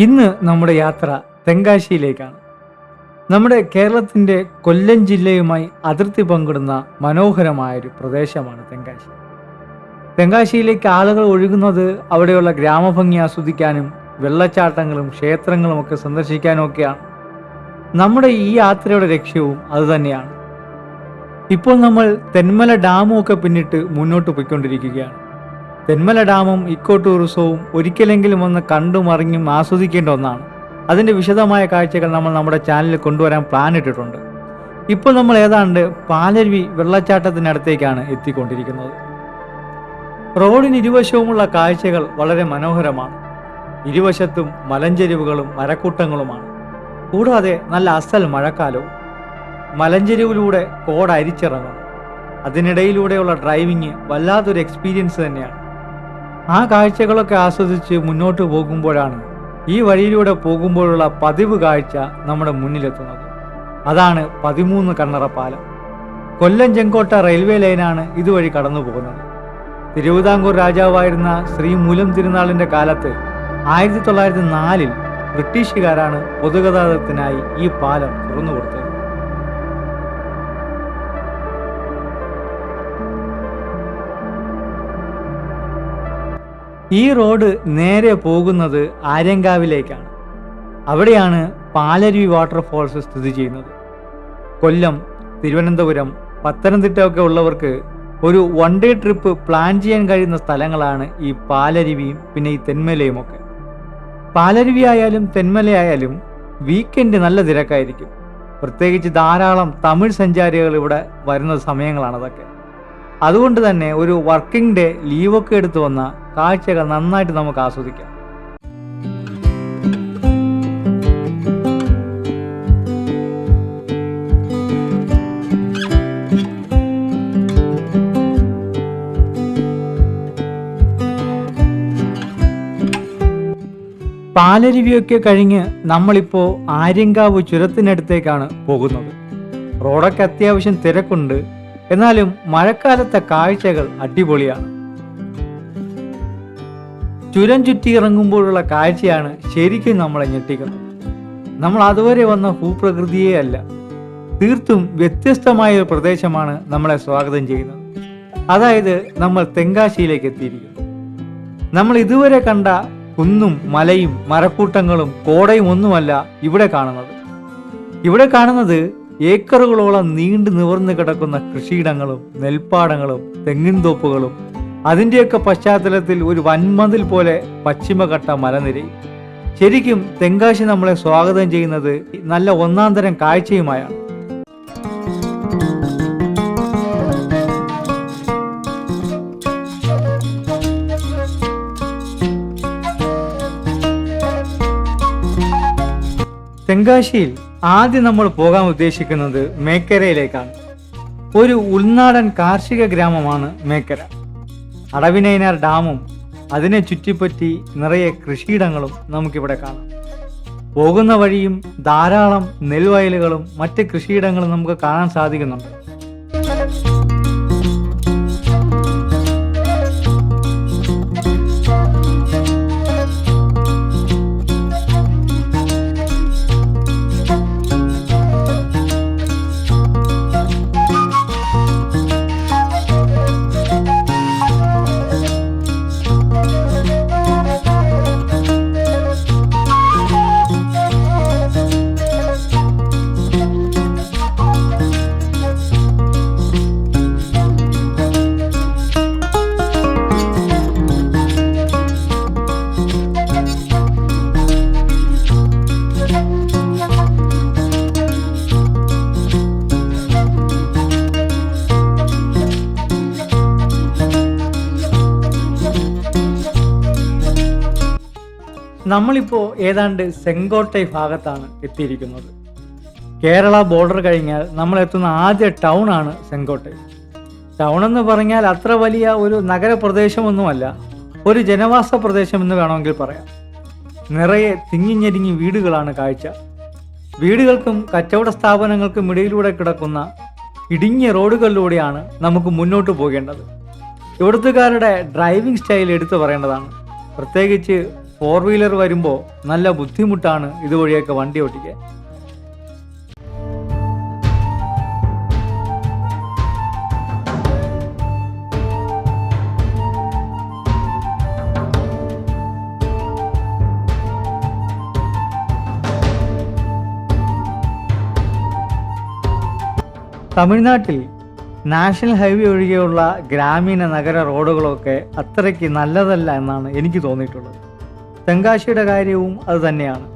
ഇന്ന് നമ്മുടെ യാത്ര തെങ്കാശിയിലേക്കാണ്. നമ്മുടെ കേരളത്തിൻ്റെ കൊല്ലം ജില്ലയുമായി അതിർത്തി പങ്കിടുന്ന മനോഹരമായൊരു പ്രദേശമാണ് തെങ്കാശി. തെങ്കാശിയിലേക്ക് ആളുകൾ ഒഴുകുന്നത് അവിടെയുള്ള ഗ്രാമഭംഗി ആസ്വദിക്കാനും വെള്ളച്ചാട്ടങ്ങളും ക്ഷേത്രങ്ങളും ഒക്കെ സന്ദർശിക്കാനും ഒക്കെയാണ്. നമ്മുടെ ഈ യാത്രയുടെ ലക്ഷ്യവും അതുതന്നെയാണ്. ഇപ്പോൾ നമ്മൾ തെന്മല ഡാമും ഒക്കെ പിന്നിട്ട് മുന്നോട്ട് പോയിക്കൊണ്ടിരിക്കുകയാണ്. തെന്മല ഡാമും ഇക്കോ ടൂറിസവും ഒരിക്കലെങ്കിലും ഒന്ന് കണ്ടും അറിഞ്ഞും ആസ്വദിക്കേണ്ട ഒന്നാണ്. അതിൻ്റെ വിശദമായ കാഴ്ചകൾ നമ്മൾ നമ്മുടെ ചാനലിൽ കൊണ്ടുവരാൻ പ്ലാൻ ഇട്ടിട്ടുണ്ട്. ഇപ്പോൾ നമ്മൾ ഏതാണ്ട് പാലരുവി വെള്ളച്ചാട്ടത്തിനടുത്തേക്കാണ് എത്തിക്കൊണ്ടിരിക്കുന്നത്. റോഡിന് ഇരുവശവുമുള്ള കാഴ്ചകൾ വളരെ മനോഹരമാണ്. ഇരുവശത്തും മലഞ്ചെരിവുകളും മരക്കൂട്ടങ്ങളുമാണ്. കൂടാതെ നല്ല അസൽ മഴക്കാലവും. മലഞ്ചെരിവിലൂടെ കോട അരിച്ചിറങ്ങുന്നു. അതിനിടയിലൂടെയുള്ള ഡ്രൈവിങ് വല്ലാത്തൊരു എക്സ്പീരിയൻസ് തന്നെയാണ്. ആ കാഴ്ചകളൊക്കെ ആസ്വദിച്ച് മുന്നോട്ട് പോകുമ്പോഴാണ് ഈ വഴിയിലൂടെ പോകുമ്പോഴുള്ള പതിവ് കാഴ്ച നമ്മുടെ മുന്നിലെത്തുന്നത്. അതാണ് 13 കണ്ണറ പാലം. കൊല്ലം ചെങ്കോട്ട റെയിൽവേ ലൈനാണ് ഇതുവഴി കടന്നു പോകുന്നത്. തിരുവിതാംകൂർ രാജാവായിരുന്ന ശ്രീ മൂലം തിരുനാളിൻ്റെ കാലത്ത് 1904 ബ്രിട്ടീഷുകാരാണ് പൊതുഗതാഗതത്തിനായി ഈ പാലം തുറന്നു കൊടുത്തത്. ഈ റോഡ് നേരെ പോകുന്നത് ആര്യങ്കാവിലേക്കാണ്. അവിടെയാണ് പാലരുവി വാട്ടർഫോൾസ് സ്ഥിതി ചെയ്യുന്നത്. കൊല്ലം, തിരുവനന്തപുരം, പത്തനംതിട്ട ഒക്കെ ഉള്ളവർക്ക് ഒരു വൺ ഡേ ട്രിപ്പ് പ്ലാൻ ചെയ്യാൻ കഴിയുന്ന സ്ഥലങ്ങളാണ് ഈ പാലരുവിയും പിന്നെ ഈ തെന്മലയും ഒക്കെ. പാലരുവി ആയാലും തെന്മലയായാലും വീക്കെൻഡ് നല്ല തിരക്കായിരിക്കും. പ്രത്യേകിച്ച് ധാരാളം തമിഴ് സഞ്ചാരികൾ ഇവിടെ വരുന്ന സമയങ്ങളാണതൊക്കെ. അതുകൊണ്ട് തന്നെ ഒരു വർക്കിംഗ് ഡേ ലീവൊക്കെ എടുത്തു വന്ന കാഴ്ചകൾ നന്നായിട്ട് നമുക്ക് ആസ്വദിക്കാം. പാലരുവിയൊക്കെ കഴിഞ്ഞ് നമ്മളിപ്പോൾ ആര്യങ്കാവ് ചുരത്തിനടുത്തേക്കാണ് പോകുന്നത്. റോഡൊക്കെ അത്യാവശ്യം തിരക്കുണ്ട്. എന്നാലും മഴക്കാലത്തെ കാഴ്ചകൾ അടിപൊളിയാണ്. ചുരം ചുറ്റി ഇറങ്ങുമ്പോഴുള്ള കാഴ്ചയാണ് ശരിക്കും നമ്മളെ ഞെട്ടിക്കുന്നത്. നമ്മൾ അതുവരെ വന്ന ഭൂപ്രകൃതിയേ അല്ല, തീർത്തും വ്യത്യസ്തമായ ഒരു പ്രദേശമാണ് നമ്മളെ സ്വാഗതം ചെയ്യുന്നത്. അതായത് നമ്മൾ തെങ്കാശിയിലേക്ക് എത്തിയിരിക്കുന്നു. നമ്മൾ ഇതുവരെ കണ്ട കുന്നും മലയും മരക്കൂട്ടങ്ങളും കോടയും ഒന്നുമല്ല ഇവിടെ കാണുന്നത് ഏക്കറുകളോളം നീണ്ടു നിവർന്നു കിടക്കുന്ന കൃഷിയിടങ്ങളും നെൽപ്പാടങ്ങളും തെങ്ങിൻതോപ്പുകളും അതിൻ്റെയൊക്കെ പശ്ചാത്തലത്തിൽ ഒരു വൻമതിൽ പോലെ പശ്ചിമഘട്ട മലനിരയും. ശരിക്കും തെങ്കാശി നമ്മളെ സ്വാഗതം ചെയ്യുന്നത് നല്ല ഒന്നാം തരം കാഴ്ചയുമായാണ്. തെങ്കാശിയിൽ ആദ്യം നമ്മൾ പോകാൻ ഉദ്ദേശിക്കുന്നത് മേക്കരയിലേക്കാണ്. ഒരു ഉൾനാടൻ കാർഷിക ഗ്രാമമാണ് മേക്കര. അടവിനൈനാർ ഡാമും അതിനെ ചുറ്റിപ്പറ്റി നിറയെ കൃഷിയിടങ്ങളും നമുക്കിവിടെ കാണാം. പോകുന്ന വഴിയും ധാരാളം നെൽവയലുകളും മറ്റ് കൃഷിയിടങ്ങളും നമുക്ക് കാണാൻ സാധിക്കുന്നുണ്ട്. നമ്മളിപ്പോൾ ഏതാണ്ട് ചെങ്കോട്ടൈ ഭാഗത്താണ് എത്തിയിരിക്കുന്നത്. കേരള ബോർഡർ കഴിഞ്ഞാൽ നമ്മൾ എത്തുന്ന ആദ്യ ടൗൺ ആണ് ചെങ്കോട്ടൈ. ടൗൺ എന്ന് പറഞ്ഞാൽ അത്ര വലിയ ഒരു നഗരപ്രദേശമൊന്നുമല്ല, ഒരു ജനവാസ പ്രദേശം എന്ന് വേണമെങ്കിൽ പറയാം. നിറയെ തിങ്ങിഞ്ഞെരിഞ്ഞി വീടുകളാണ് കാഴ്ച. വീടുകൾക്കും കച്ചവട സ്ഥാപനങ്ങൾക്കും ഇടയിലൂടെ കിടക്കുന്ന ഇടുങ്ങിയ റോഡുകളിലൂടെയാണ് നമുക്ക് മുന്നോട്ട് പോകേണ്ടത്. ഇവിടുത്തുകാരുടെ ഡ്രൈവിംഗ് സ്റ്റൈൽ എടുത്തു പറയേണ്ടതാണ്. പ്രത്യേകിച്ച് 4 വീലർ വരുമ്പോൾ നല്ല ബുദ്ധിമുട്ടാണ് ഇതുവഴിയൊക്കെ വണ്ടി ഓടിക്കാൻ. തമിഴ്നാട്ടിൽ നാഷണൽ ഹൈവേ ഒഴികെയുള്ള ഗ്രാമീണ നഗര റോഡുകളൊക്കെ അത്രയ്ക്ക് നല്ലതല്ല എന്നാണ് എനിക്ക് തോന്നിയിട്ടുള്ളത്. തെങ്കാശിയുടെ കാര്യവും അതുതന്നെയാണ്.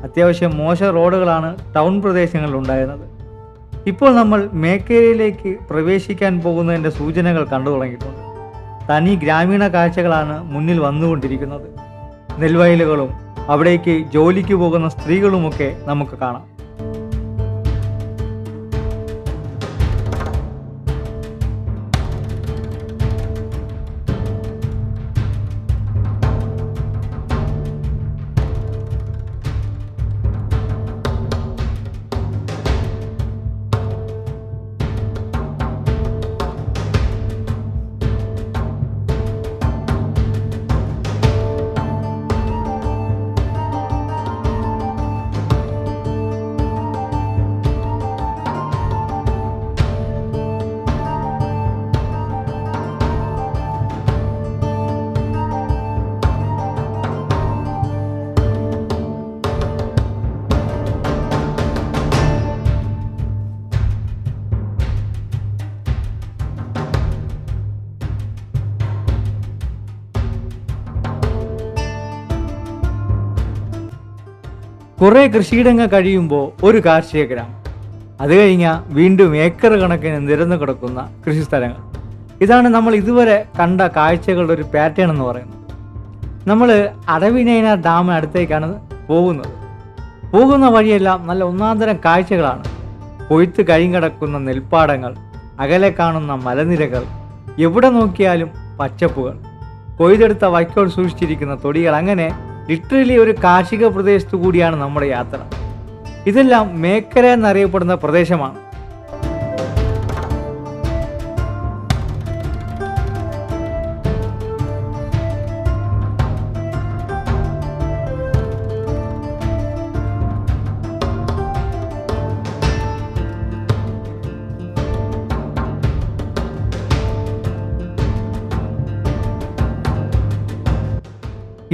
അത്യാവശ്യം മോശം റോഡുകളാണ് ടൗൺ പ്രദേശങ്ങളിൽ ഉണ്ടായിരുന്നത്. ഇപ്പോൾ നമ്മൾ മേക്കേരിയിലേക്ക് പ്രവേശിക്കാൻ പോകുന്നതിൻ്റെ സൂചനകൾ കണ്ടു തുടങ്ങിയിട്ടുണ്ട്. തനി ഗ്രാമീണ കാഴ്ചകളാണ് മുന്നിൽ വന്നുകൊണ്ടിരിക്കുന്നത്. നെൽവയലുകളും അവിടേക്ക് ജോലിക്ക് പോകുന്ന സ്ത്രീകളുമൊക്കെ നമുക്ക് കാണാം. കുറേ കൃഷിയിടങ്ങൾ കഴിയുമ്പോൾ ഒരു കാർഷിക ഗ്രാമം, അത് കഴിഞ്ഞാൽ വീണ്ടും ഏക്കർ കണക്കിന് നിരന്നു കിടക്കുന്ന കൃഷിസ്ഥലങ്ങൾ. ഇതാണ് നമ്മൾ ഇതുവരെ കണ്ട കാഴ്ചകളുടെ ഒരു പാറ്റേൺ എന്ന് പറയുന്നത്. നമ്മൾ അടവിനയനാർ ഡാമിനടുത്തേക്കാണ് പോകുന്ന വഴിയെല്ലാം നല്ല ഒന്നാന്തരം കാഴ്ചകളാണ്. കൊയ്ത്ത് കഴിഞ്ഞിടക്കുന്ന നെൽപ്പാടങ്ങൾ, അകലെ കാണുന്ന മലനിരകൾ, എവിടെ നോക്കിയാലും പച്ചപ്പുകൾ, കൊയ്തെടുത്ത വൈക്കോൽ സൂക്ഷിച്ചിരിക്കുന്ന തൊടികൾ, അങ്ങനെ ലിറ്ററലി ഒരു കാർഷിക പ്രദേശത്തു കൂടിയാണ് നമ്മുടെ യാത്ര. ഇതെല്ലാം മേക്കര എന്നറിയപ്പെടുന്ന പ്രദേശമാണ്.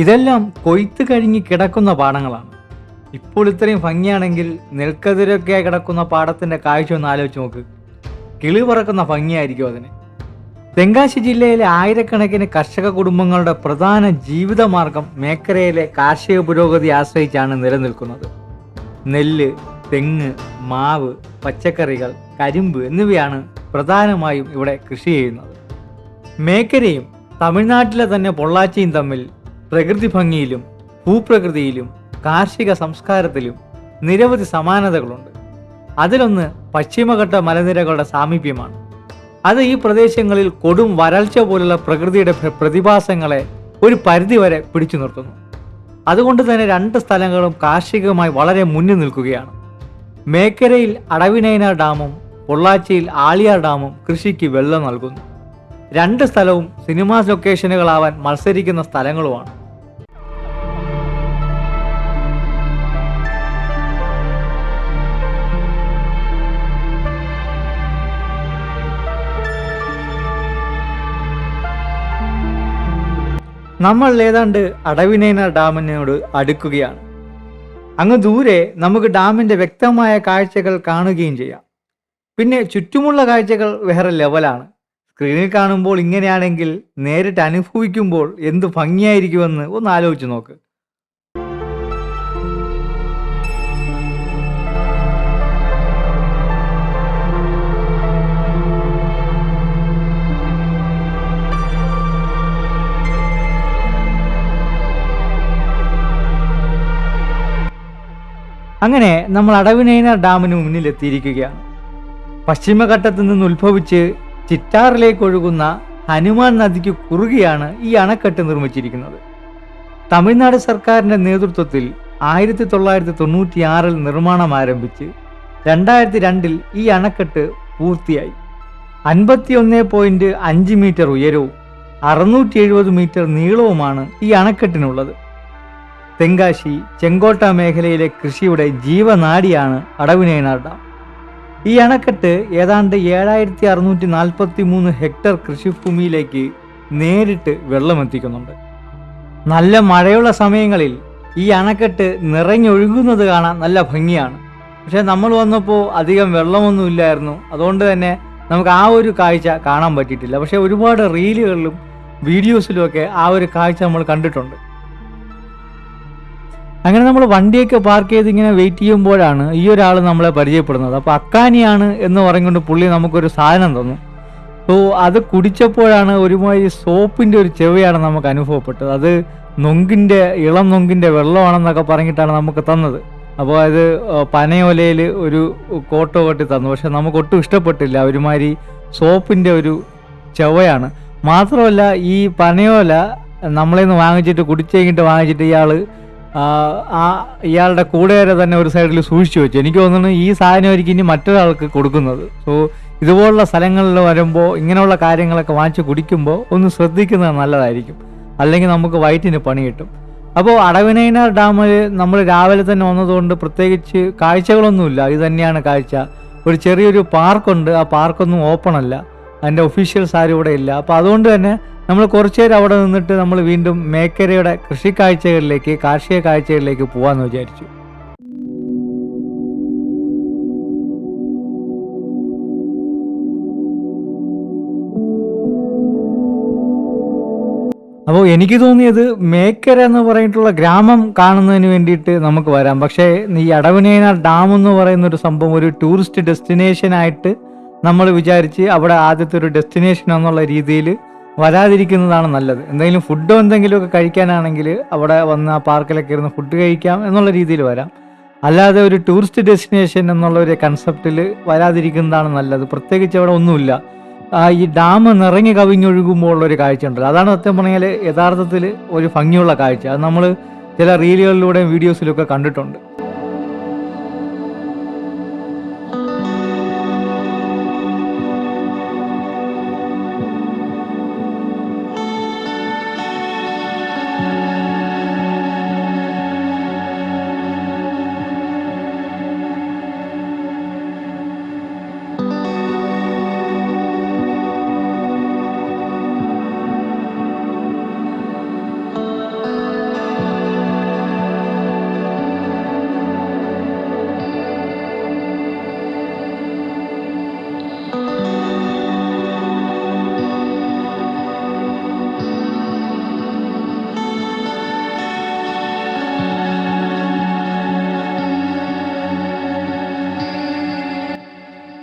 ഇതെല്ലാം കൊയ്ത്ത് കഴിഞ്ഞ് കിടക്കുന്ന പാടങ്ങളാണ്. ഇപ്പോൾ ഇത്രയും ഭംഗിയാണെങ്കിൽ നെൽക്കതിരൊക്കെ കിടക്കുന്ന പാടത്തിൻ്റെ കാഴ്ച ഒന്ന് ആലോചിച്ച് നോക്ക്. കിളി പറക്കുന്ന ഭംഗിയായിരിക്കും അതിന്. തെങ്കാശി ജില്ലയിലെ ആയിരക്കണക്കിന് കർഷക കുടുംബങ്ങളുടെ പ്രധാന ജീവിതമാർഗം മേഖലയിലെ കാർഷിക പുരോഗതി ആശ്രയിച്ചാണ് നിലനിൽക്കുന്നത്. നെല്ല്, തെങ്ങ്, മാവ്, പച്ചക്കറികൾ, കരിമ്പ് എന്നിവയാണ് പ്രധാനമായും ഇവിടെ കൃഷി ചെയ്യുന്നത്. മേഖലയും തമിഴ്നാട്ടിലെ തന്നെ പൊള്ളാച്ചിയും തമ്മിൽ പ്രകൃതി ഭംഗിയിലും ഭൂപ്രകൃതിയിലും കാർഷിക സംസ്കാരത്തിലും നിരവധി സമാനതകളുണ്ട്. അതിലൊന്ന് പശ്ചിമഘട്ട മലനിരകളുടെ സാമീപ്യമാണ്. അത് ഈ പ്രദേശങ്ങളിൽ കൊടും വരൾച്ച പോലുള്ള പ്രകൃതിയുടെ പ്രതിഭാസങ്ങളെ ഒരു പരിധിവരെ പിടിച്ചു നിർത്തുന്നു. അതുകൊണ്ട് തന്നെ രണ്ട് സ്ഥലങ്ങളും കാർഷികമായി വളരെ മുന്നിൽ നിൽക്കുകയാണ്. മേക്കരയിൽ അടവിനയനാർ ഡാമും പൊള്ളാച്ചിയിൽ ആളിയാർ ഡാമും കൃഷിക്ക് വെള്ളം നൽകുന്നു. രണ്ട് സ്ഥലവും സിനിമാ ലൊക്കേഷനുകളാവാൻ മത്സരിക്കുന്ന സ്ഥലങ്ങളുമാണ്. നമ്മൾ ഏതാണ്ട് അടവിനയനാർ ഡാമിനോട് അടുക്കുകയാണ്. അങ്ങ് ദൂരെ നമുക്ക് ഡാമിൻ്റെ വ്യക്തമായ കാഴ്ചകൾ കാണുകയും ചെയ്യാം. പിന്നെ ചുറ്റുമുള്ള കാഴ്ചകൾ വേറെ ലെവലാണ്. സ്ക്രീനിൽ കാണുമ്പോൾ ഇങ്ങനെയാണെങ്കിൽ നേരിട്ട് അനുഭവിക്കുമ്പോൾ എന്ത് ഭംഗിയായിരിക്കുമെന്ന് ഒന്ന് ആലോചിച്ച് നോക്ക്. അങ്ങനെ നമ്മൾ അടവിനയനാർ ഡാമിന് മുന്നിൽ എത്തിയിരിക്കുകയാണ്. പശ്ചിമഘട്ടത്തു നിന്ന് ഉത്ഭവിച്ച് ചിറ്റാറിലേക്ക് ഒഴുകുന്ന ഹനുമാൻ നദിക്ക് കുറുകെയാണ് ഈ അണക്കെട്ട് നിർമ്മിച്ചിരിക്കുന്നത്. തമിഴ്നാട് സർക്കാരിൻ്റെ നേതൃത്വത്തിൽ 1996 നിർമ്മാണം ആരംഭിച്ച് 2002 ഈ അണക്കെട്ട് പൂർത്തിയായി. 51.5 മീറ്റർ ഉയരവും 670 മീറ്റർ നീളവുമാണ് ഈ അണക്കെട്ടിനുള്ളത്. തെങ്കാശി, ചെങ്കോട്ട മേഖലയിലെ കൃഷിയുടെ ജീവനാഡിയാണ് അടവിനയനാർ ഡാം. ഈ അണക്കെട്ട് ഏതാണ്ട് 7643 ഹെക്ടർ കൃഷിഭൂമിയിലേക്ക് നേരിട്ട് വെള്ളമെത്തിക്കുന്നുണ്ട്. നല്ല മഴയുള്ള സമയങ്ങളിൽ ഈ അണക്കെട്ട് നിറഞ്ഞൊഴുകുന്നത് കാണാൻ നല്ല ഭംഗിയാണ്. പക്ഷെ നമ്മൾ വന്നപ്പോൾ അധികം വെള്ളമൊന്നും ഇല്ലായിരുന്നു. അതുകൊണ്ട് തന്നെ നമുക്ക് ആ ഒരു കാഴ്ച കാണാൻ പറ്റിയിട്ടില്ല. പക്ഷെ ഒരുപാട് റീലുകളിലും വീഡിയോസിലുമൊക്കെ ആ ഒരു കാഴ്ച നമ്മൾ കണ്ടിട്ടുണ്ട്. അങ്ങനെ നമ്മൾ വണ്ടിയൊക്കെ പാർക്ക് ചെയ്ത് ഇങ്ങനെ വെയിറ്റ് ചെയ്യുമ്പോഴാണ് ഈ ഒരാൾ നമ്മളെ പരിചയപ്പെടുന്നത്. അപ്പോൾ അക്കാനിയാണ് എന്ന് പറഞ്ഞുകൊണ്ട് പുള്ളി നമുക്കൊരു സാധനം തന്നു. സോ അത് കുടിച്ചപ്പോഴാണ് ഒരുമാതിരി സോപ്പിൻ്റെ ഒരു ചെവയാണ് നമുക്ക് അനുഭവപ്പെട്ടത്. അത് ഇളം നൊങ്കിൻ്റെ വെള്ളമാണെന്നൊക്കെ പറഞ്ഞിട്ടാണ് നമുക്ക് തന്നത്. അപ്പോൾ അത് പനയോലയിൽ ഒരു കോട്ടോ കെട്ടി തന്നു. പക്ഷെ നമുക്കൊട്ടും ഇഷ്ടപ്പെട്ടില്ല. ഒരുമാതിരി സോപ്പിൻ്റെ ഒരു ചെവയാണ്. മാത്രമല്ല ഈ പനയോല നമ്മളിൽ നിന്ന് വാങ്ങിച്ചിട്ട് കുടിച്ച് കഴിഞ്ഞിട്ട് വാങ്ങിച്ചിട്ട് ഇയാളുടെ കൂടെവരെ തന്നെ ഒരു സൈഡിൽ സൂക്ഷിച്ചു വെച്ചു. എനിക്ക് തോന്നുന്നു ഈ സാധനമായിരിക്കും ഇനി മറ്റൊരാൾക്ക് കൊടുക്കുന്നത്. സോ ഇതുപോലുള്ള സ്ഥലങ്ങളിൽ വരുമ്പോൾ ഇങ്ങനെയുള്ള കാര്യങ്ങളൊക്കെ വാങ്ങിച്ച് കുടിക്കുമ്പോൾ ഒന്ന് ശ്രദ്ധിക്കുന്നത് നല്ലതായിരിക്കും. അല്ലെങ്കിൽ നമുക്ക് വയറ്റിന് പണി കിട്ടും. അപ്പോൾ അടവിനയനാർ ഡാമിൽ നമ്മൾ രാവിലെ തന്നെ വന്നതുകൊണ്ട് പ്രത്യേകിച്ച് കാഴ്ചകളൊന്നുമില്ല. ഇത് തന്നെയാണ് കാഴ്ച. ഒരു ചെറിയൊരു പാർക്കുണ്ട്. ആ പാർക്കൊന്നും ഓപ്പൺ അല്ല. അതിൻ്റെ ഒഫീഷ്യൽസ് ആരും ഇവിടെ ഇല്ല. അപ്പോൾ അതുകൊണ്ട് തന്നെ നമ്മൾ കുറച്ചു നേരം അവിടെ നിന്നിട്ട് നമ്മൾ വീണ്ടും മേക്കരയുടെ കാർഷിക കാഴ്ചകളിലേക്ക് പോകാമെന്ന് വിചാരിച്ചു. അപ്പോൾ എനിക്ക് തോന്നിയത് മേക്കര എന്ന് പറഞ്ഞിട്ടുള്ള ഗ്രാമം കാണുന്നതിന് വേണ്ടിയിട്ട് നമുക്ക് വരാം. പക്ഷേ ഈ അടവിനയനാർ ഡാം എന്ന് പറയുന്ന ഒരു സംഭവം ഒരു ടൂറിസ്റ്റ് ഡെസ്റ്റിനേഷനായിട്ട് നമ്മൾ വിചാരിച്ച് അവിടെ ആദ്യത്തെ ഒരു ഡെസ്റ്റിനേഷൻ എന്നുള്ള രീതിയിൽ വരാതിരിക്കുന്നതാണ് നല്ലത്. എന്തെങ്കിലും എന്തെങ്കിലുമൊക്കെ കഴിക്കാനാണെങ്കിൽ അവിടെ വന്ന് ആ പാർക്കിലൊക്കെ ഇരുന്ന് ഫുഡ് കഴിക്കാം എന്നുള്ള രീതിയിൽ വരാം. അല്ലാതെ ഒരു ടൂറിസ്റ്റ് ഡെസ്റ്റിനേഷൻ എന്നുള്ള ഒരു കൺസെപ്റ്റിൽ വരാതിരിക്കുന്നതാണ് നല്ലത്. പ്രത്യേകിച്ച് അവിടെ ഒന്നുമില്ല. ഈ ഡാം നിറഞ്ഞു കവിഞ്ഞൊഴുകുമ്പോൾ ഉള്ളൊരു കാഴ്ച ഉണ്ടല്ലോ, അതാണ് സത്യം പറഞ്ഞാൽ യഥാർത്ഥത്തിൽ ഒരു ഭംഗിയുള്ള കാഴ്ച. അത് നമ്മൾ ചില റീലുകളിലൂടെയും വീഡിയോസിലൊക്കെ കണ്ടിട്ടുണ്ട്.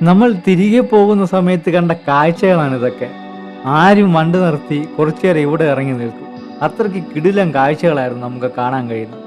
നമ്മൾ തിരികെ പോകുന്ന സമയത്ത് കണ്ട കാഴ്ചകളാണ് ഇതൊക്കെ. ആരും വണ്ടി നിർത്തി കുറച്ചു നേരം ഇവിടെ ഇറങ്ങി നിൽക്കും. അത്രയ്ക്ക് കിടിലൻ കാഴ്ചകളായിരുന്നു നമുക്ക് കാണാൻ കഴിയുന്നത്.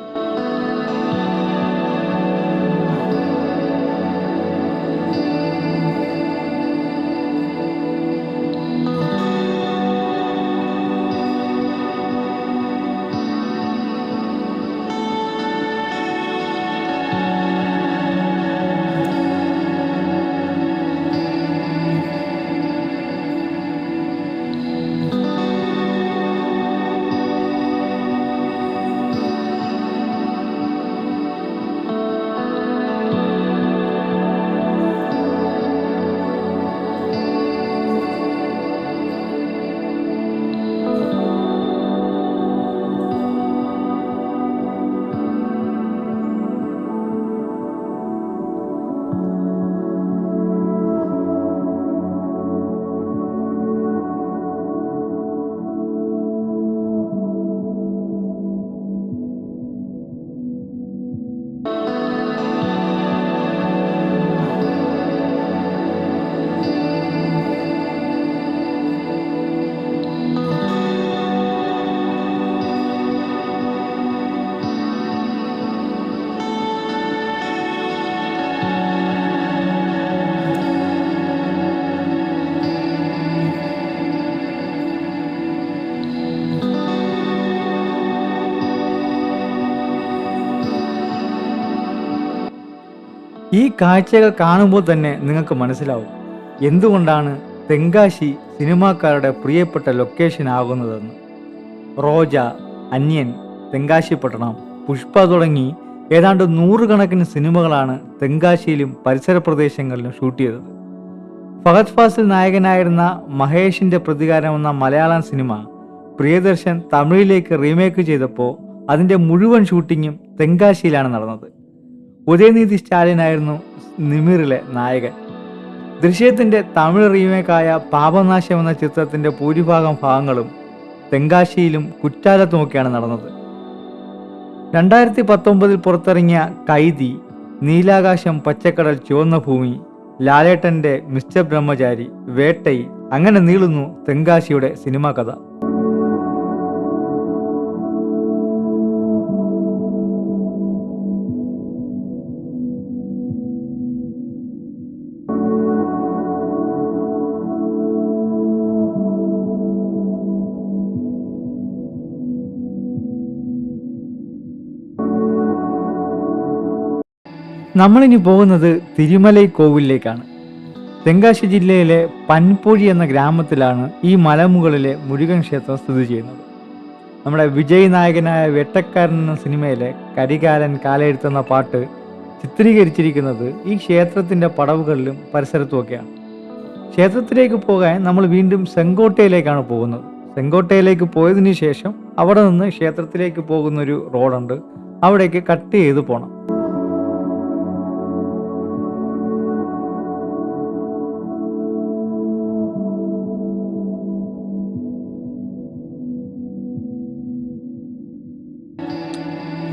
ഈ കാഴ്ചകൾ കാണുമ്പോൾ തന്നെ നിങ്ങൾക്ക് മനസ്സിലാവും എന്തുകൊണ്ടാണ് തെങ്കാശി സിനിമാക്കാരുടെ പ്രിയപ്പെട്ട ലൊക്കേഷൻ ആകുന്നതെന്ന്. റോജ, അന്യൻ, തെങ്കാശിപ്പട്ടണം, പുഷ്പ തുടങ്ങി ഏതാണ്ട് 100 കണക്കിന് സിനിമകളാണ് തെങ്കാശിയിലും പരിസര പ്രദേശങ്ങളിലും ഷൂട്ട് ചെയ്തത്. ഫഹദ് ഫാസിൽ നായകനായിരുന്ന മഹേഷിന്റെ പ്രതികാരം എന്ന മലയാളം സിനിമ പ്രിയദർശൻ തമിഴിലേക്ക് റീമേക്ക് ചെയ്തപ്പോൾ അതിന്റെ മുഴുവൻ ഷൂട്ടിങ്ങും തെങ്കാശിയിലാണ് നടന്നത്. ഉദയനിധി സ്റ്റാലിനായിരുന്നു നിമിറിലെ നായകൻ. ദൃശ്യത്തിന്റെ തമിഴ് റീമേക്കായ പാപനാശം എന്ന ചിത്രത്തിന്റെ ഭൂരിഭാഗം ഭാഗങ്ങളും തെങ്കാശിയിലും കുറ്റാലത്തുമൊക്കെയാണ് നടന്നത്. 2019 പുറത്തിറങ്ങിയ കൈദി, നീലാകാശം പച്ചക്കടൽ ചുവന്ന ഭൂമി, ലാലേട്ടന്റെ മിസ്റ്റർ ബ്രഹ്മചാരി, വേട്ടൈ, അങ്ങനെ നീളുന്നു തെങ്കാശിയുടെ സിനിമാ കഥ. നമ്മളിനി പോകുന്നത് തിരുമലൈ കോവിലിലേക്കാണ്. തെങ്കാശി ജില്ലയിലെ പൻപൊഴി എന്ന ഗ്രാമത്തിലാണ് ഈ മലമുകളിലെ മുരുകൻ ക്ഷേത്രം സ്ഥിതി ചെയ്യുന്നത്. നമ്മുടെ വിജയ് നായകനായ വേട്ടക്കാരൻ എന്ന സിനിമയിലെ കരികാലൻ കാലെഴുത്തെന്ന പാട്ട് ചിത്രീകരിച്ചിരിക്കുന്നത് ഈ ക്ഷേത്രത്തിൻ്റെ പടവുകളിലും പരിസരത്തുമൊക്കെയാണ്. ക്ഷേത്രത്തിലേക്ക് പോകാൻ നമ്മൾ വീണ്ടും സെങ്കോട്ടയിലേക്കാണ് പോകുന്നത്. സെങ്കോട്ടയിലേക്ക് പോയതിനു ശേഷം അവിടെ നിന്ന് ക്ഷേത്രത്തിലേക്ക് പോകുന്നൊരു റോഡുണ്ട്, അവിടേക്ക് കട്ട് ചെയ്ത് പോകണം.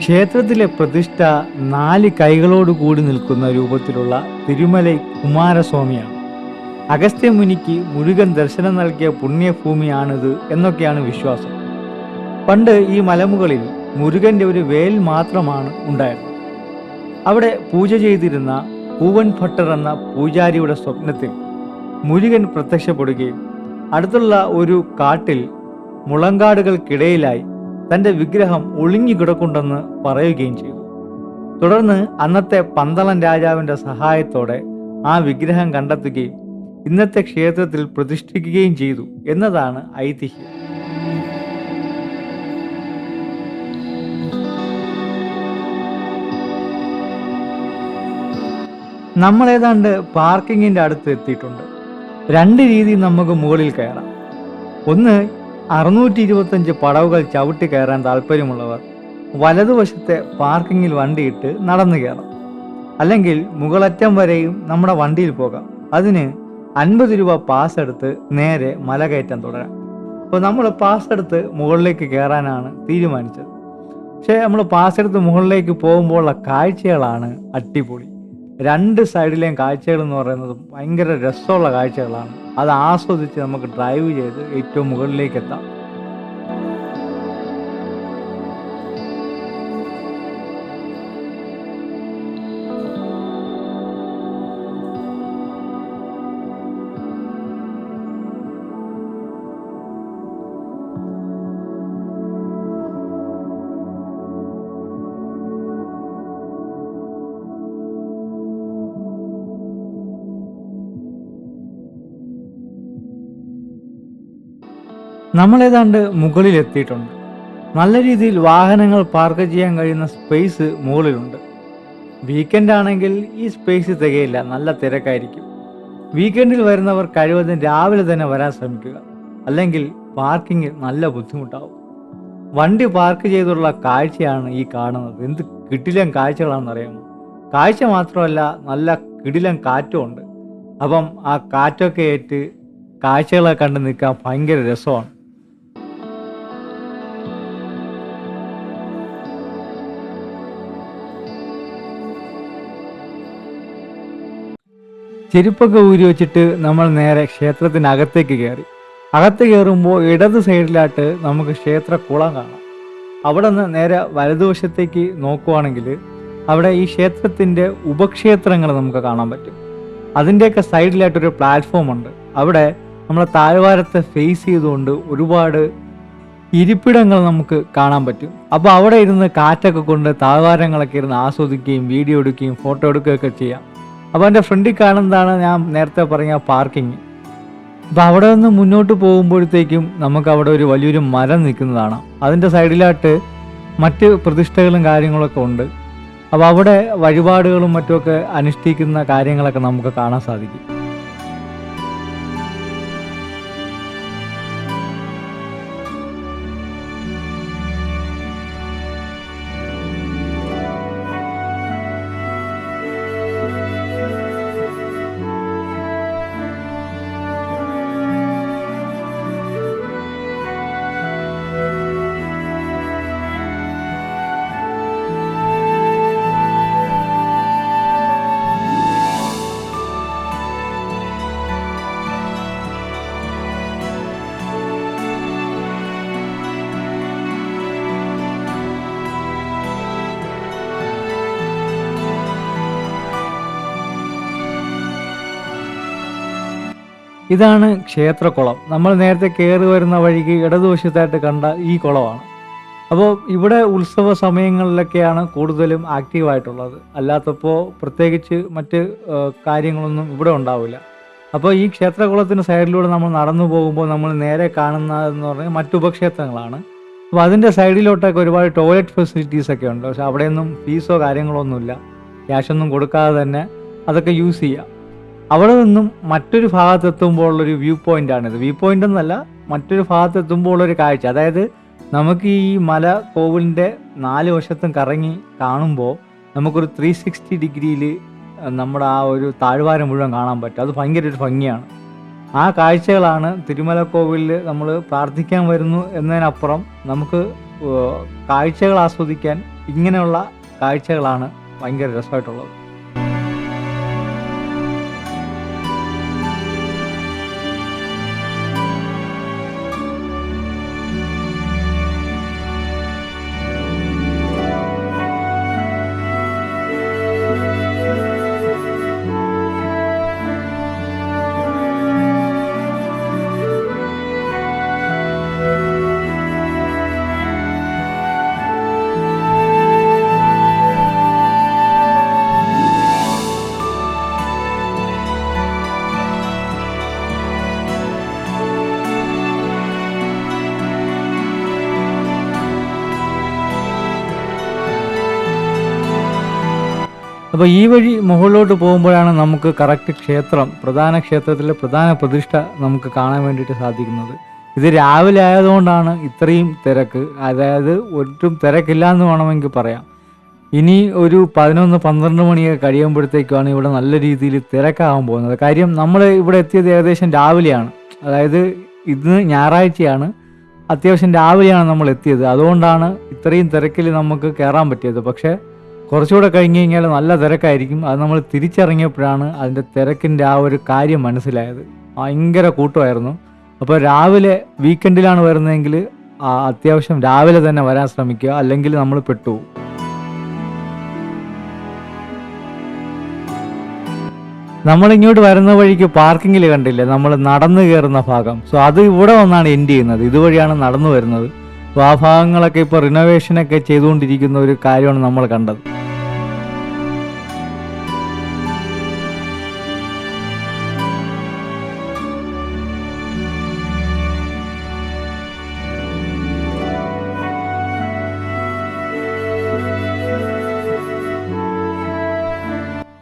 ക്ഷേത്രത്തിലെ പ്രതിഷ്ഠ 4 കൈകളോട് കൂടി നിൽക്കുന്ന രൂപത്തിലുള്ള തിരുമലൈ കുമാരസ്വാമിയാണ്. അഗസ്ത്യമുനിക്ക് മുരുകൻ ദർശനം നൽകിയ പുണ്യഭൂമിയാണിത് എന്നൊക്കെയാണ് വിശ്വാസം. പണ്ട് ഈ മലമുകളിൽ മുരുകന്റെ ഒരു വേൽ മാത്രമാണ് ഉണ്ടായിരുന്നത്. അവിടെ പൂജ ചെയ്തിരുന്ന പൂവൻ ഭട്ടർ എന്ന പൂജാരിയുടെ സ്വപ്നത്തിൽ മുരുകൻ പ്രത്യക്ഷപ്പെടുകയും അടുത്തുള്ള ഒരു കാട്ടിൽ മുളങ്കാടുകൾക്കിടയിലായി തൻ്റെ വിഗ്രഹം ഒളിഞ്ഞുകിടക്കുണ്ടെന്ന് പറയുകയും ചെയ്തു. തുടർന്ന് അന്നത്തെ പന്തളം രാജാവിൻ്റെ സഹായത്തോടെ ആ വിഗ്രഹം കണ്ടെത്തുകയും ഇന്നത്തെ ക്ഷേത്രത്തിൽ പ്രതിഷ്ഠിക്കുകയും ചെയ്തു എന്നതാണ് ഐതിഹ്യം. നമ്മൾ ഏതാണ്ട് പാർക്കിങ്ങിൻ്റെ അടുത്ത് എത്തിയിട്ടുണ്ട്. 2 രീതി നമുക്ക് മുകളിൽ കയറാം. ഒന്ന്, 625 പടവുകൾ ചവിട്ടി കയറാൻ താല്പര്യമുള്ളവർ വലതുവശത്തെ പാർക്കിങ്ങിൽ വണ്ടിയിട്ട് നടന്നു കയറാം. അല്ലെങ്കിൽ മുകളറ്റം വരെയും നമ്മുടെ വണ്ടിയിൽ പോകാം. അതിന് 50 രൂപ പാസ് എടുത്ത് നേരെ മലകയറ്റം തുടരാം. അപ്പോൾ നമ്മൾ പാസ് എടുത്ത് മുകളിലേക്ക് കയറാനാണ് തീരുമാനിച്ചത്. പക്ഷേ നമ്മൾ പാസ് എടുത്ത് മുകളിലേക്ക് പോകുമ്പോഴുള്ള കാഴ്ചകളാണ് അടിപൊളി. 2 സൈഡിലെയും കാഴ്ചകൾ എന്ന് പറയുന്നത് ഭയങ്കര രസമുള്ള കാഴ്ചകളാണ്. അത് ആസ്വദിച്ച് നമുക്ക് ഡ്രൈവ് ചെയ്ത് ഏറ്റവും മുകളിലേക്ക് എത്താം. നമ്മളേതാണ്ട് മുകളിൽ എത്തിയിട്ടുണ്ട്. നല്ല രീതിയിൽ വാഹനങ്ങൾ പാർക്ക് ചെയ്യാൻ കഴിയുന്ന സ്പേസ് മുകളിലുണ്ട്. വീക്കെൻഡ് ആണെങ്കിൽ ഈ സ്പേസ് തികയില്ല, നല്ല തിരക്കായിരിക്കും. വീക്കെൻഡിൽ വരുന്നവർ കഴിവതും രാവിലെ തന്നെ വരാൻ ശ്രമിക്കുക, അല്ലെങ്കിൽ പാർക്കിങ്ങിൽ നല്ല ബുദ്ധിമുട്ടാവും. വണ്ടി പാർക്ക് ചെയ്തുള്ള കാഴ്ചയാണ് ഈ കാണുന്നത്. എന്ത് കിടിലൻ കാഴ്ചകളാണെന്നറിയാമോ? കാഴ്ച മാത്രമല്ല, നല്ല കിടിലൻ കാറ്റും ഉണ്ട്. അപ്പം ആ കാറ്റൊക്കെ ഏറ്റ് കാഴ്ചകളൊക്കെ കണ്ട് നിൽക്കാൻ ഭയങ്കര രസമാണ്. ചെരുപ്പൊക്കെ ഊരി വെച്ചിട്ട് നമ്മൾ നേരെ ക്ഷേത്രത്തിനകത്തേക്ക് കയറി. അകത്ത് കയറുമ്പോൾ ഇടത് സൈഡിലായിട്ട് നമുക്ക് ക്ഷേത്ര കുളം കാണാം. അവിടെ നിന്ന് നേരെ വലതുവശത്തേക്ക് നോക്കുവാണെങ്കിൽ അവിടെ ഈ ക്ഷേത്രത്തിൻ്റെ ഉപക്ഷേത്രങ്ങൾ നമുക്ക് കാണാൻ പറ്റും. അതിൻ്റെയൊക്കെ സൈഡിലായിട്ടൊരു പ്ലാറ്റ്ഫോം ഉണ്ട്. അവിടെ നമ്മളെ താഴ്വാരത്തെ ഫേസ് ചെയ്തുകൊണ്ട് ഒരുപാട് ഇരിപ്പിടങ്ങൾ നമുക്ക് കാണാൻ പറ്റും. അപ്പോൾ അവിടെ ഇരുന്ന് കാറ്റൊക്കെ കൊണ്ട് താഴ്വാരങ്ങളൊക്കെ ഇരുന്ന് ആസ്വദിക്കുകയും വീഡിയോ എടുക്കുകയും ഫോട്ടോ എടുക്കുകയൊക്കെ ചെയ്യാം. അപ്പോൾ എൻ്റെ ഫ്രണ്ടിൽ കാണുന്നതാണ് ഞാൻ നേരത്തെ പറഞ്ഞ പാർക്കിങ്. അപ്പോൾ അവിടെ നിന്ന് മുന്നോട്ട് പോകുമ്പോഴത്തേക്കും നമുക്ക് അവിടെ ഒരു വലിയൊരു മരം നിൽക്കുന്നതാണ്. അതിൻ്റെ സൈഡിലായിട്ട് മറ്റ് പ്രതിഷ്ഠകളും കാര്യങ്ങളൊക്കെ ഉണ്ട്. അപ്പോൾ അവിടെ വഴിപാടുകളും മറ്റുമൊക്കെ അനുഷ്ഠിക്കുന്ന കാര്യങ്ങളൊക്കെ നമുക്ക് കാണാൻ സാധിക്കും. ഇതാണ് ക്ഷേത്രക്കുളം. നമ്മൾ നേരത്തെ കയറി വരുന്ന വഴിക്ക് ഇടതുവശത്തായിട്ട് കണ്ട ഈ കുളമാണ്. അപ്പോൾ ഇവിടെ ഉത്സവ സമയങ്ങളിലൊക്കെയാണ് കൂടുതലും ആക്റ്റീവായിട്ടുള്ളത്. അല്ലാത്തപ്പോൾ പ്രത്യേകിച്ച് മറ്റ് കാര്യങ്ങളൊന്നും ഇവിടെ ഉണ്ടാവില്ല. അപ്പോൾ ഈ ക്ഷേത്രകുളത്തിന് സൈഡിലൂടെ നമ്മൾ നടന്നു പോകുമ്പോൾ നമ്മൾ നേരെ കാണുന്നതെന്ന് പറഞ്ഞാൽ മറ്റു ഉപക്ഷേത്രങ്ങളാണ്. അപ്പോൾ അതിൻ്റെ സൈഡിലോട്ടൊക്കെ ഒരുപാട് ടോയ്ലറ്റ് ഫെസിലിറ്റീസൊക്കെ ഉണ്ട്. പക്ഷേ അവിടെയൊന്നും ഫീസോ കാര്യങ്ങളോ ഒന്നുമില്ല. ക്യാഷൊന്നും കൊടുക്കാതെ തന്നെ അതൊക്കെ യൂസ് ചെയ്യാം. അവിടെ നിന്നും മറ്റൊരു ഭാഗത്തെത്തുമ്പോൾ ഉള്ളൊരു വ്യൂ പോയിൻ്റാണിത്. വ്യൂ പോയിൻ്റ് എന്നല്ല, മറ്റൊരു ഭാഗത്തെത്തുമ്പോൾ ഉള്ളൊരു കാഴ്ച. അതായത് നമുക്ക് ഈ മല കോവിലിൻ്റെ 4 വശത്തും കറങ്ങി കാണുമ്പോൾ നമുക്കൊരു 360 ഡിഗ്രിയിൽ നമ്മുടെ ആ ഒരു താഴ്വാരം മുഴുവൻ കാണാൻ പറ്റും. അത് ഭയങ്കര ഒരു ഭംഗിയാണ്. ആ കാഴ്ചകളാണ് തിരുമല കോവിലിൽ നമ്മൾ പ്രാർത്ഥിക്കാൻ വരുന്നു എന്നതിനപ്പുറം നമുക്ക് കാഴ്ചകൾ ആസ്വദിക്കാൻ ഇങ്ങനെയുള്ള കാഴ്ചകളാണ് ഭയങ്കര രസമായിട്ടുള്ളത്. അപ്പോൾ ഈ വഴി മുകളിലോട്ട് പോകുമ്പോഴാണ് നമുക്ക് കറക്റ്റ് ക്ഷേത്രം, പ്രധാന ക്ഷേത്രത്തിലെ പ്രധാന പ്രതിഷ്ഠ നമുക്ക് കാണാൻ വേണ്ടിയിട്ട് സാധിക്കുന്നത്. ഇത് രാവിലെ ആയതുകൊണ്ടാണ് ഇത്രയും തിരക്ക്. അതായത് ഒട്ടും തിരക്കില്ല എന്ന് വേണമെങ്കിൽ പറയാം. ഇനി ഒരു 11-12 മണിയൊക്കെ കഴിയുമ്പോഴത്തേക്കാണ് ഇവിടെ നല്ല രീതിയിൽ തിരക്കാകാൻ പോകുന്നത്. കാര്യം നമ്മൾ ഇവിടെ എത്തിയത് ഏകദേശം രാവിലെയാണ്. അതായത് ഇന്ന് ഞായറാഴ്ചയാണ്, അത്യാവശ്യം രാവിലെയാണ് നമ്മൾ എത്തിയത്. അതുകൊണ്ടാണ് ഇത്രയും തിരക്കിൽ നമുക്ക് കയറാൻ പറ്റിയത്. പക്ഷേ കുറച്ചുകൂടെ കഴിഞ്ഞ് കഴിഞ്ഞാൽ നല്ല തിരക്കായിരിക്കും. അത് നമ്മൾ തിരിച്ചിറങ്ങിയപ്പോഴാണ് അതിൻ്റെ തിരക്കിൻ്റെ ആ ഒരു കാര്യം മനസ്സിലായത്. ഭയങ്കര കൂട്ടമായിരുന്നു. അപ്പോൾ രാവിലെ വീക്കെൻഡിലാണ് വരുന്നതെങ്കിൽ അത്യാവശ്യം രാവിലെ തന്നെ വരാൻ ശ്രമിക്കുക, അല്ലെങ്കിൽ നമ്മൾ പെട്ടുപോകും. നമ്മളിങ്ങോട്ട് വരുന്ന വഴിക്ക് പാർക്കിങ്ങിൽ കണ്ടില്ലേ നമ്മൾ നടന്നു കയറുന്ന ഭാഗം. സോ അത് ഇവിടെ വന്നാണ് എൻഡ് ചെയ്യുന്നത്. ഇതുവഴിയാണ് നടന്നു വരുന്നത്. അപ്പോൾ ആ ഭാഗങ്ങളൊക്കെ ഇപ്പോൾ റിനോവേഷനൊക്കെ ചെയ്തുകൊണ്ടിരിക്കുന്ന ഒരു കാര്യമാണ് നമ്മൾ കണ്ടത്.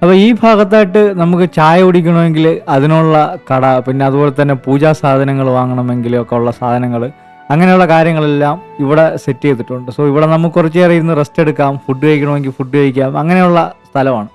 അപ്പോൾ ഈ ഭാഗത്തായിട്ട് നമുക്ക് ചായ കുടിക്കണമെങ്കിൽ അതിനുള്ള കട, പിന്നെ അതുപോലെ തന്നെ പൂജാ സാധനങ്ങൾ വാങ്ങണമെങ്കിലും ഒക്കെ ഉള്ള സാധനങ്ങൾ, അങ്ങനെയുള്ള കാര്യങ്ങളെല്ലാം ഇവിടെ സെറ്റ് ചെയ്തിട്ടുണ്ട്. സോ ഇവിടെ നമുക്ക് കുറച്ച് നേരം ഇരുന്ന് റെസ്റ്റ് എടുക്കാം, ഫുഡ് കഴിക്കണമെങ്കിൽ ഫുഡ് കഴിക്കാം, അങ്ങനെയുള്ള സ്ഥലമാണ്.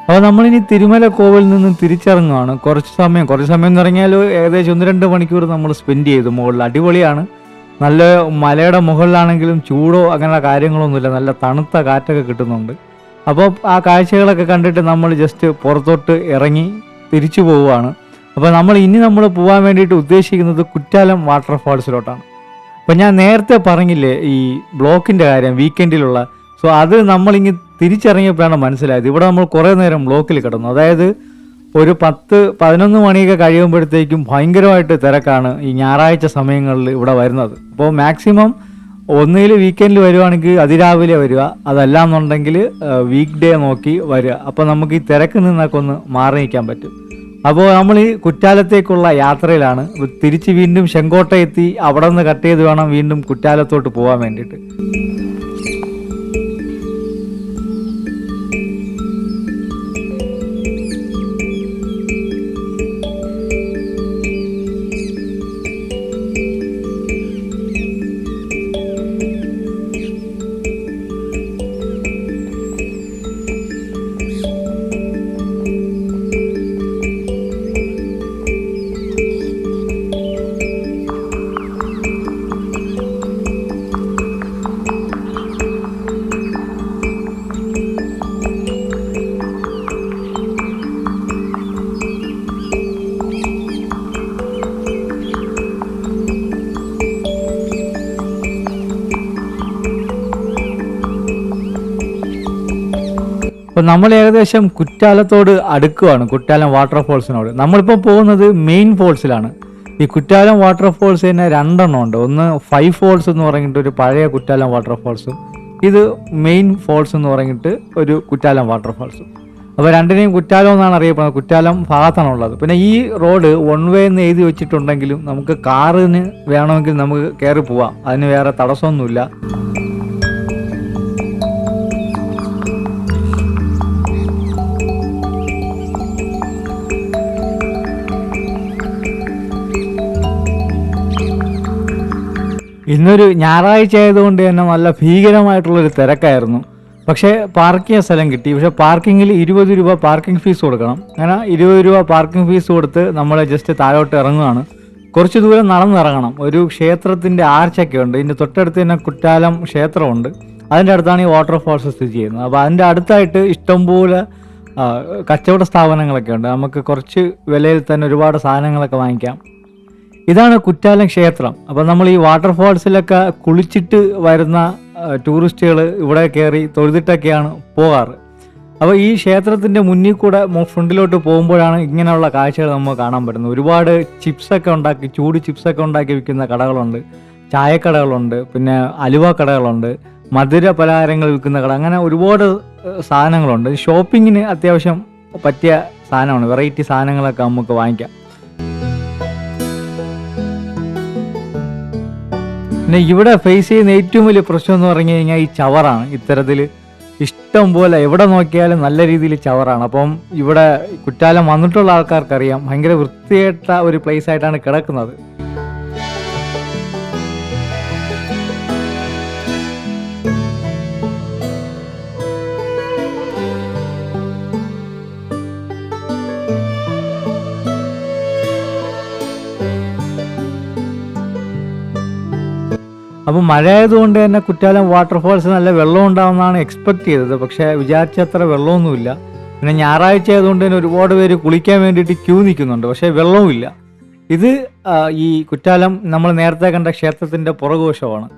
അപ്പോൾ നമ്മളിനി തിരുമല കോവിൽ നിന്ന് തിരിച്ചിറങ്ങുകയാണ്. കുറച്ച് സമയം എന്ന് പറഞ്ഞാൽ ഏകദേശം 1-2 മണിക്കൂർ നമ്മൾ സ്പെൻഡ് ചെയ്തു മുകളിൽ. അടിപൊളിയാണ്. നല്ല മലയുടെ മുകളിലാണെങ്കിലും ചൂടോ അങ്ങനെയുള്ള കാര്യങ്ങളൊന്നുമില്ല, നല്ല തണുത്ത കാറ്റൊക്കെ കിട്ടുന്നുണ്ട്. അപ്പോൾ ആ കാഴ്ചകളൊക്കെ കണ്ടിട്ട് നമ്മൾ ജസ്റ്റ് പുറത്തോട്ട് ഇറങ്ങി തിരിച്ചു പോവുകയാണ്. അപ്പോൾ നമ്മൾ പോകാൻ വേണ്ടിയിട്ട് ഉദ്ദേശിക്കുന്നത് കുറ്റാലം വാട്ടർഫാൾസിലോട്ടാണ്. അപ്പോൾ ഞാൻ നേരത്തെ പറഞ്ഞില്ലേ ഈ ബ്ലോക്കിൻ്റെ കാര്യം, വീക്കെൻഡിലുള്ള. സോ അത് നമ്മളിങ്ങ് തിരിച്ചിറങ്ങിയപ്പോഴാണ് മനസ്സിലായത്. ഇവിടെ നമ്മൾ കുറേ നേരം ബ്ലോക്കിൽ കിടന്നു. അതായത് ഒരു 10-11 മണിയൊക്കെ കഴിയുമ്പോഴത്തേക്കും ഭയങ്കരമായിട്ട് തിരക്കാണ് ഈ ഞായറാഴ്ച സമയങ്ങളിൽ ഇവിടെ വരുന്നത്. അപ്പോൾ മാക്സിമം ഒന്നുകിൽ വീക്കെൻഡിൽ വരുവാണെങ്കിൽ അതിരാവിലെ വരിക, അതല്ലാന്നുണ്ടെങ്കിൽ വീക്ക് ഡേ നോക്കി വരിക. അപ്പോൾ നമുക്ക് ഈ തിരക്കിൽ നിന്നൊക്കെ ഒന്ന് മാറി നിൽക്കാൻ പറ്റും. അപ്പോൾ നമ്മൾ ഈ കുറ്റാലത്തേക്കുള്ള യാത്രയിലാണ്. തിരിച്ച് വീണ്ടും ചെങ്കോട്ട എത്തി അവിടെ നിന്ന് കട്ട് ചെയ്ത് വേണം വീണ്ടും കുറ്റാലത്തോട്ട് പോകാൻ വേണ്ടിയിട്ട്. അപ്പോൾ നമ്മൾ ഏകദേശം കുറ്റാലത്തോട് അടുക്കുകയാണ്, കുറ്റാലം വാട്ടർഫോൾസിനോട്. നമ്മളിപ്പോൾ പോകുന്നത് മെയിൻ ഫോൾസിലാണ്. ഈ കുറ്റാലം വാട്ടർഫോൾസ് തന്നെ 2 എണ്ണം ഉണ്ട്. ഒന്ന് 5 ഫോൾസ് എന്ന് പറഞ്ഞിട്ട് ഒരു പഴയ കുറ്റാലം വാട്ടർഫോൾസും, ഇത് മെയിൻ ഫോൾസ് എന്ന് പറഞ്ഞിട്ട് ഒരു കുറ്റാലം വാട്ടർഫോൾസും. അപ്പോൾ രണ്ടിനെയും കുറ്റാലം എന്നാണ് അറിയപ്പെടുന്നത്. കുറ്റാലം ഭാഗത്താണുള്ളത്. പിന്നെ ഈ റോഡ് 1 വേ എന്ന് എഴുതി വെച്ചിട്ടുണ്ടെങ്കിലും നമുക്ക് കാറിന് വേണമെങ്കിൽ നമുക്ക് കയറി പോവാം, അതിന് വേറെ തടസ്സമൊന്നുമില്ല. ഇന്നൊരു ഞായറാഴ്ച ആയതുകൊണ്ട് തന്നെ നല്ല ഭീകരമായിട്ടുള്ളൊരു തിരക്കായിരുന്നു. പക്ഷേ പാർക്കിംഗ് സ്ഥലം കിട്ടി. പക്ഷേ പാർക്കിങ്ങിൽ 20 രൂപ പാർക്കിംഗ് ഫീസ് കൊടുക്കണം. അങ്ങനെ 20 രൂപ പാർക്കിംഗ് ഫീസ് കൊടുത്ത് നമ്മൾ ജസ്റ്റ് താഴോട്ട് ഇറങ്ങുകയാണ്. കുറച്ച് ദൂരം നടന്നിറങ്ങണം. ഒരു ക്ഷേത്രത്തിൻ്റെ ആർച്ചൊക്കെ ഉണ്ട്. ഇതിൻ്റെ തൊട്ടടുത്ത് തന്നെ കുറ്റാലം ക്ഷേത്രമുണ്ട്. അതിൻ്റെ അടുത്താണ് ഈ വാട്ടർഫോൾസ് സ്ഥിതി ചെയ്യുന്നത്. അപ്പോൾ അതിൻ്റെ അടുത്തായിട്ട് ഇഷ്ടംപോലെ കച്ചവട സ്ഥാപനങ്ങളൊക്കെ ഉണ്ട്. നമുക്ക് കുറച്ച് വിലയിൽ തന്നെ ഒരുപാട് സാധനങ്ങളൊക്കെ വാങ്ങിക്കാം. ഇതാണ് കുറ്റാലം ക്ഷേത്രം. അപ്പോൾ നമ്മൾ ഈ വാട്ടർഫോൾസിലൊക്കെ കുളിച്ചിട്ട് വരുന്ന ടൂറിസ്റ്റുകൾ ഇവിടെ കയറി തൊഴുതിട്ടൊക്കെയാണ് പോകാറ്. അപ്പോൾ ഈ ക്ഷേത്രത്തിൻ്റെ മുന്നിൽ കൂടെ ഫ്രണ്ടിലോട്ട് പോകുമ്പോഴാണ് ഇങ്ങനെയുള്ള കാഴ്ചകൾ നമുക്ക് കാണാൻ പറ്റുന്നത്. ഒരുപാട് ചിപ്സൊക്കെ ഉണ്ടാക്കി, ചൂട് ചിപ്സൊക്കെ ഉണ്ടാക്കി വിൽക്കുന്ന കടകളുണ്ട്, ചായക്കടകളുണ്ട്, പിന്നെ അലുവ കടകളുണ്ട്, മധുര പലഹാരങ്ങൾ വിൽക്കുന്ന കട, അങ്ങനെ ഒരുപാട് സാധനങ്ങളുണ്ട്. ഷോപ്പിങ്ങിന് അത്യാവശ്യം പറ്റിയ സാധനമാണ്. വെറൈറ്റി സാധനങ്ങളൊക്കെ നമുക്ക് വാങ്ങിക്കാം. പിന്നെ ഇവിടെ ഫേസ് ചെയ്യുന്ന ഏറ്റവും വലിയ പ്രശ്നം എന്ന് പറഞ്ഞു കഴിഞ്ഞാൽ ഈ ചവറാണ്. ഇത്തരത്തിൽ ഇഷ്ടം പോലെ എവിടെ നോക്കിയാലും നല്ല രീതിയിൽ ചവറാണ്. അപ്പം ഇവിടെ കുറ്റാലം വന്നിട്ടുള്ള ആൾക്കാർക്കറിയാം, ഭയങ്കര വൃത്തികെട്ട ഒരു പ്ലേസ് ആയിട്ടാണ് കിടക്കുന്നത്. അപ്പോൾ മഴ ആയതുകൊണ്ട് തന്നെ കുറ്റാലം വാട്ടർഫോൾസ് നല്ല വെള്ളം ഉണ്ടാവുമെന്നാണ് എക്സ്പെക്ട് ചെയ്തത്. പക്ഷേ വിചാരിച്ചത്ര വെള്ളമൊന്നുമില്ല. പിന്നെ ഞായറാഴ്ച ആയതുകൊണ്ട് തന്നെ ഒരുപാട് പേര് കുളിക്കാൻ വേണ്ടിയിട്ട് ക്യൂ നിൽക്കുന്നുണ്ട്. പക്ഷേ വെള്ളവുമില്ല. ഇത് ഈ കുറ്റാലം നമ്മൾ നേരത്തെ കണ്ട ക്ഷേത്രത്തിൻ്റെ പുറകുവശമാണ്.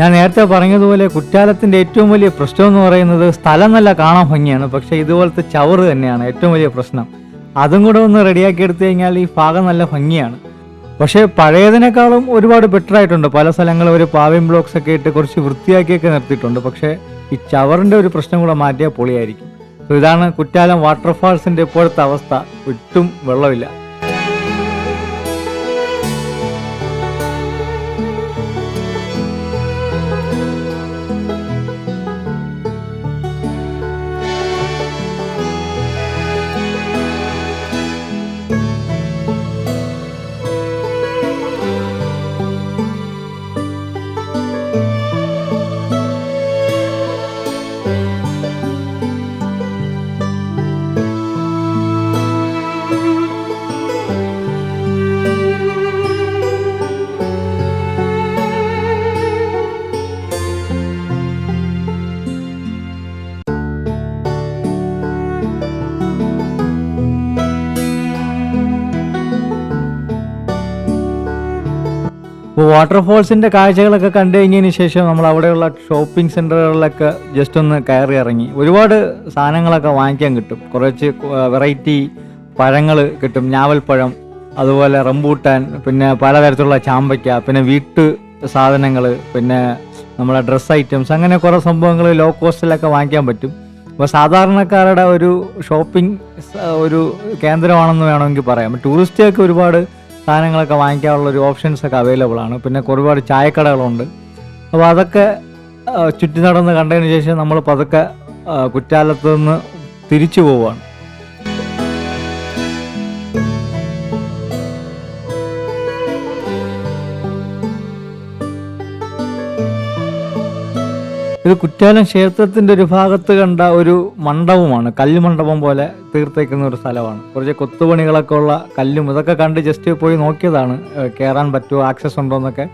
ഞാൻ നേരത്തെ പറഞ്ഞതുപോലെ കുറ്റാലത്തിൻ്റെ ഏറ്റവും വലിയ പ്രശ്നം എന്ന് പറയുന്നത് സ്ഥലം നല്ല കാണാൻ ഭംഗിയാണ്, പക്ഷേ ഇതുപോലത്തെ ചവറ് തന്നെയാണ് ഏറ്റവും വലിയ പ്രശ്നം. അതും കൂടെ ഒന്ന് റെഡിയാക്കി എടുത്തു കഴിഞ്ഞാൽ ഈ ഭാഗം നല്ല ഭംഗിയാണ്. പക്ഷേ പഴയതിനേക്കാളും ഒരുപാട് ബെറ്റർ ആയിട്ടുണ്ട്. പല സ്ഥലങ്ങളും ഒരു പാവ്യം ബ്ലോക്സ് ഒക്കെ ഇട്ട് കുറച്ച് വൃത്തിയാക്കിയൊക്കെ നിർത്തിയിട്ടുണ്ട്. പക്ഷേ ഈ ചവറിൻ്റെ ഒരു പ്രശ്നം കൂടെ മാറ്റിയാൽ പൊളിയായിരിക്കും. സോ ഇതാണ് കുറ്റാലം വാട്ടർഫാൾസിൻ്റെ ഇപ്പോഴത്തെ അവസ്ഥ. ഒട്ടും വെള്ളമില്ല. അപ്പോൾ വാട്ടർഫോൾസിൻ്റെ കാഴ്ചകളൊക്കെ കണ്ടു കഴിഞ്ഞതിന് ശേഷം നമ്മൾ അവിടെയുള്ള ഷോപ്പിംഗ് സെൻറ്ററുകളിലൊക്കെ ജസ്റ്റ് ഒന്ന് കയറി ഇറങ്ങി. ഒരുപാട് സാധനങ്ങളൊക്കെ വാങ്ങിക്കാൻ കിട്ടും. കുറച്ച് വെറൈറ്റി പഴങ്ങൾ കിട്ടും, ഞാവൽപ്പഴം, അതുപോലെ റംബൂട്ടാൻ, പിന്നെ പലതരത്തിലുള്ള ചാമ്പയ്ക്ക, പിന്നെ വീട്ടു സാധനങ്ങൾ, പിന്നെ നമ്മളെ ഡ്രസ്സ് ഐറ്റംസ്, അങ്ങനെ കുറേ സംഭവങ്ങൾ ലോ കോസ്റ്റിലൊക്കെ വാങ്ങിക്കാൻ പറ്റും. അപ്പോൾ സാധാരണക്കാരുടെ ഒരു ഷോപ്പിംഗ് ഒരു കേന്ദ്രമാണെന്ന് വേണമെങ്കിൽ പറയാം. ടൂറിസ്റ്റുകൾക്ക് ഒരുപാട് സാധനങ്ങളൊക്കെ വാങ്ങിക്കാനുള്ള ഒരു ഓപ്ഷൻസൊക്കെ അവൈലബിൾ ആണ്. പിന്നെ ഒരുപാട് ചായക്കടകളുണ്ട്. അപ്പോൾ അതൊക്കെ ചുറ്റി നടന്ന് കണ്ടതിന് ശേഷം നമ്മൾ പതുക്കെ കുറ്റാലത്ത് നിന്ന് തിരിച്ചു പോവുകയാണ്. ഇത് കുറ്റാലം ക്ഷേത്രത്തിൻ്റെ ഒരു ഭാഗത്ത് കണ്ട ഒരു മണ്ഡപമാണ്, കല്ലുമണ്ഡപം പോലെ തീർത്തേക്കുന്ന ഒരു സ്ഥലമാണ്. കുറച്ച് കൊത്തുപണികളൊക്കെ ഉള്ള കല്ലും ഇതൊക്കെ കണ്ട് ജസ്റ്റ് പോയി നോക്കിയതാണ്, കയറാൻ പറ്റുമോ, ആക്സസ് ഉണ്ടോ എന്നൊക്കെ.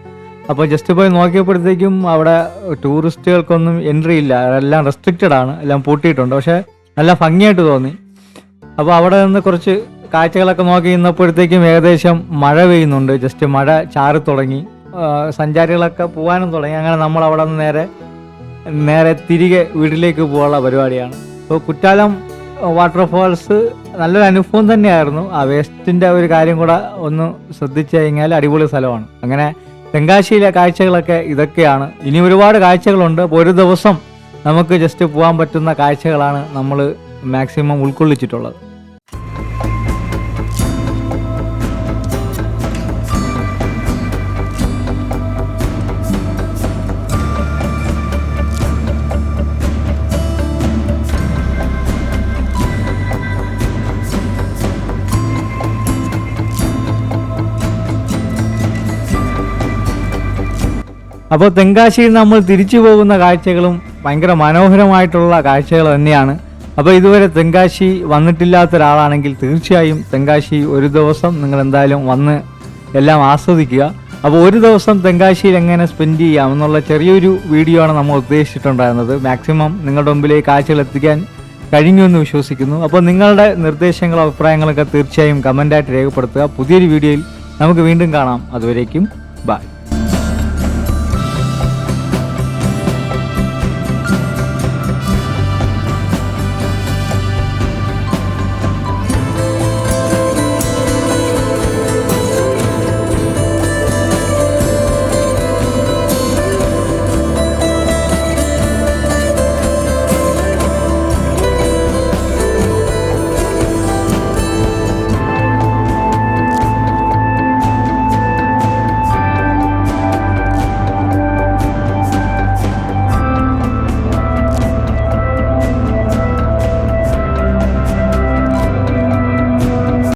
അപ്പോൾ ജസ്റ്റ് പോയി നോക്കിയപ്പോഴത്തേക്കും അവിടെ ടൂറിസ്റ്റുകൾക്കൊന്നും എൻട്രി ഇല്ല, എല്ലാം റെസ്ട്രിക്റ്റഡ് ആണ്, എല്ലാം പൂട്ടിയിട്ടുണ്ട്. പക്ഷേ നല്ല ഭംഗിയായിട്ട് തോന്നി. അപ്പോൾ അവിടെ നിന്ന് കുറച്ച് കാഴ്ചകളൊക്കെ നോക്കി നിന്നപ്പോഴത്തേക്കും ഏകദേശം മഴ പെയ്യുന്നുണ്ട്. ജസ്റ്റ് മഴ ചാറി തുടങ്ങി, സഞ്ചാരികളൊക്കെ പോകാനും തുടങ്ങി. അങ്ങനെ നമ്മൾ അവിടെ നിന്ന് നേരെ തിരികെ വീട്ടിലേക്ക് പോകാനുള്ള പരിപാടിയാണ്. അപ്പോൾ കുറ്റാലം വാട്ടർഫാൾസ് നല്ലൊരു അനുഭവം തന്നെയായിരുന്നു. ആ വേസ്റ്റിൻ്റെ ഒരു കാര്യം കൂടെ ഒന്ന് ശ്രദ്ധിച്ചു കഴിഞ്ഞാൽ അടിപൊളി സ്ഥലമാണ്. അങ്ങനെ തെങ്കാശിയിലെ കാഴ്ചകളൊക്കെ ഇതൊക്കെയാണ്. ഇനി ഒരുപാട് കാഴ്ചകളുണ്ട്. അപ്പോൾ ഒരു ദിവസം നമുക്ക് ജസ്റ്റ് പോകാൻ പറ്റുന്ന കാഴ്ചകളാണ് നമ്മൾ മാക്സിമം ഉൾക്കൊള്ളിച്ചിട്ടുള്ളത്. അപ്പോൾ തെങ്കാശിയിൽ നമ്മൾ തിരിച്ചു പോകുന്ന കാഴ്ചകളും ഭയങ്കര മനോഹരമായിട്ടുള്ള കാഴ്ചകൾ തന്നെയാണ്. അപ്പോൾ ഇതുവരെ തെങ്കാശി വന്നിട്ടില്ലാത്ത ഒരാളാണെങ്കിൽ തീർച്ചയായും തെങ്കാശി ഒരു ദിവസം നിങ്ങൾ എന്തായാലും വന്ന് എല്ലാം ആസ്വദിക്കുക. അപ്പോൾ ഒരു ദിവസം തെങ്കാശിയിൽ എങ്ങനെ സ്പെൻഡ് ചെയ്യാം എന്നുള്ള ചെറിയൊരു വീഡിയോ ആണ് നമ്മൾ ഉദ്ദേശിച്ചിട്ടുണ്ടായിരുന്നത്. മാക്സിമം നിങ്ങളുടെ മുമ്പിലേക്ക് കാഴ്ചകൾ എത്തിക്കാൻ കഴിഞ്ഞുവെന്ന് വിശ്വസിക്കുന്നു. അപ്പോൾ നിങ്ങളുടെ നിർദ്ദേശങ്ങളും അഭിപ്രായങ്ങളൊക്കെ തീർച്ചയായും കമൻ്റായിട്ട് രേഖപ്പെടുത്തുക. പുതിയൊരു വീഡിയോയിൽ നമുക്ക് വീണ്ടും കാണാം. അതുവരേക്കും ബൈ.